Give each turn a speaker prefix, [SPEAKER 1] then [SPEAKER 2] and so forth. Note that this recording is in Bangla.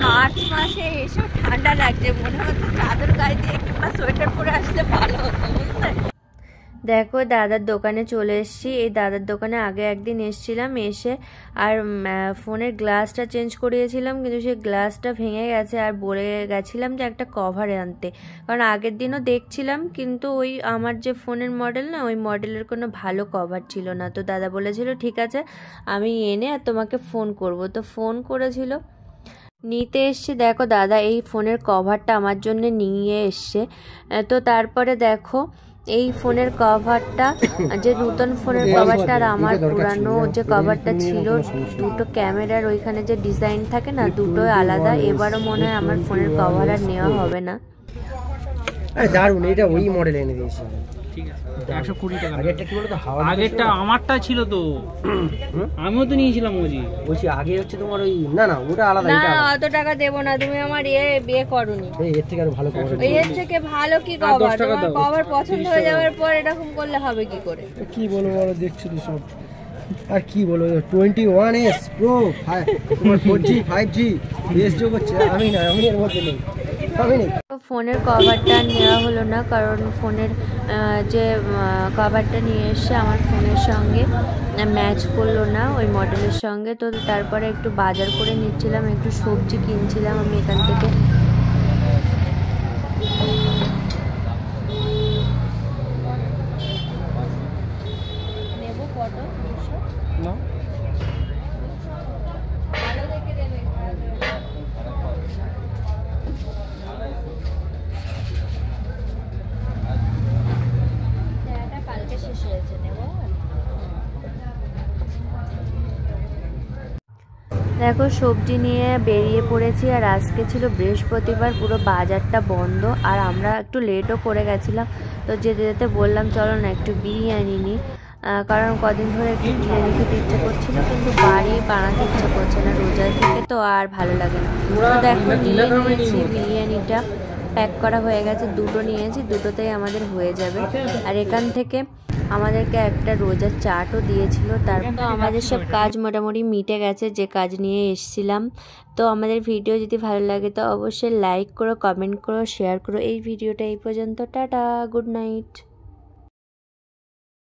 [SPEAKER 1] মার্চ মাসে এসব ঠান্ডা লাগছে, মনে হচ্ছে চাদর গায়ে দিয়ে কিংবা সোয়েটার পরে আসলে ভালো হতো, বুঝলে। দেখো দাদার দোকানে চলে এসেছি। এই দাদার দোকানে আগে একদিন এসেছিলাম, এসে আর ফোনের গ্লাসটা চেঞ্জ করিয়েছিলাম, কিন্তু সেই গ্লাসটা ভেঙে গেছে আর বলে গেছিলাম যে একটা কভার আনতে, কারণ আগের দিনও দেখছিলাম কিন্তু ওই আমার যে ফোনের মডেল না, ওই মডেলের কোনো ভালো কভার ছিল না। তো দাদা বলেছিল ঠিক আছে আমি এনে আর তোমাকে ফোন করব। তো ফোন করেছিল, নিতে এসছি। দেখো দাদা এই ফোনের কভারটা আমার জন্য নিয়ে এসছে। তো তারপরে দেখো এই ফোনের কভারটা, যে নতুন ফোনের কভারটা আর আমার পুরানো যে কভারটা ছিল, দুটো ক্যামেরার ওইখানে যে ডিজাইন থাকে না, দুটোই আলাদা। এবারও মনে হয় আমার ফোনের কভার আর নেওয়া হবে না।
[SPEAKER 2] দারুন, এটা ওই মডেল এনে দিয়েছি।
[SPEAKER 3] ঠিক আছে 120 টাকা।
[SPEAKER 2] আগেরটা কি বলতো,
[SPEAKER 3] আগেরটা আমারটা ছিল তো, আমিও তো নিয়েছিলাম ওই।
[SPEAKER 2] বলছি আগে হচ্ছে তোমার ওই, না না ওটা আলাদা।
[SPEAKER 1] না অত টাকা দেবো না, তুমি আমার বিয়ে করোনি।
[SPEAKER 2] এর থেকে আরো ভালো কভার।
[SPEAKER 1] এর থেকে ভালো কি কভার? তোমার কভার পছন্দ হয়ে যাওয়ার পর এরকম করলে হবে কি করে?
[SPEAKER 2] কি বলবো বলো, দেখছো তো সব। আর কি বলবো, 21S Pro 4G 5G বেশ যোগ হচ্ছে। আমি এর মধ্যে নেই, আমি নেই।
[SPEAKER 1] ফোনের কভারটা নেওয়া হলো না, কারণ ফোনের যে কভারটা নিয়ে এসছে আমার ফোনের সঙ্গে ম্যাচ করলো না ওই মডেলের সঙ্গে। তো তারপরে একটু বাজার করে নিচ্ছিলাম, একটু সবজি কিনছিলাম আমি এখান থেকে। নেবো কত?
[SPEAKER 2] না
[SPEAKER 1] কালকে শেষ হয়েছে, নেবো। দেখো সবজি নিয়ে বেরিয়ে পড়েছি, আর আজকে ছিল বৃহস্পতিবার, পুরো বাজারটা বন্ধ, আর আমরা একটু লেটও করে গেছিলাম। তো যেতে যেতে বললাম চলো না একটু বিরিয়ানি নিই, কারণ কদিন ধরে একটু বিরিয়ানি খেতে ইচ্ছে করছিল, কিন্তু বাড়ি বানাতে ইচ্ছে করছে না, রোজার থেকে তো আর ভালো লাগে না। তো দেখো নিয়ে নিয়েছি বিরিয়ানিটা, প্যাক করা হয়ে গেছে, দুটো নিয়েছি, দুটোতেই আমাদের হয়ে যাবে। আর এখান থেকে আমাদেরকে একটা রোজার চাটও দিয়েছিল। তারপর আমাদের সব কাজ মোটামুটি মিটে গেছে যে কাজ নিয়ে এসেছিলাম। তো আমাদের ভিডিও যদি ভালো লাগে তো অবশ্যই লাইক করো, কমেন্ট করো, শেয়ার করো। এই ভিডিওটা এই পর্যন্ত, টাটা, গুড নাইট।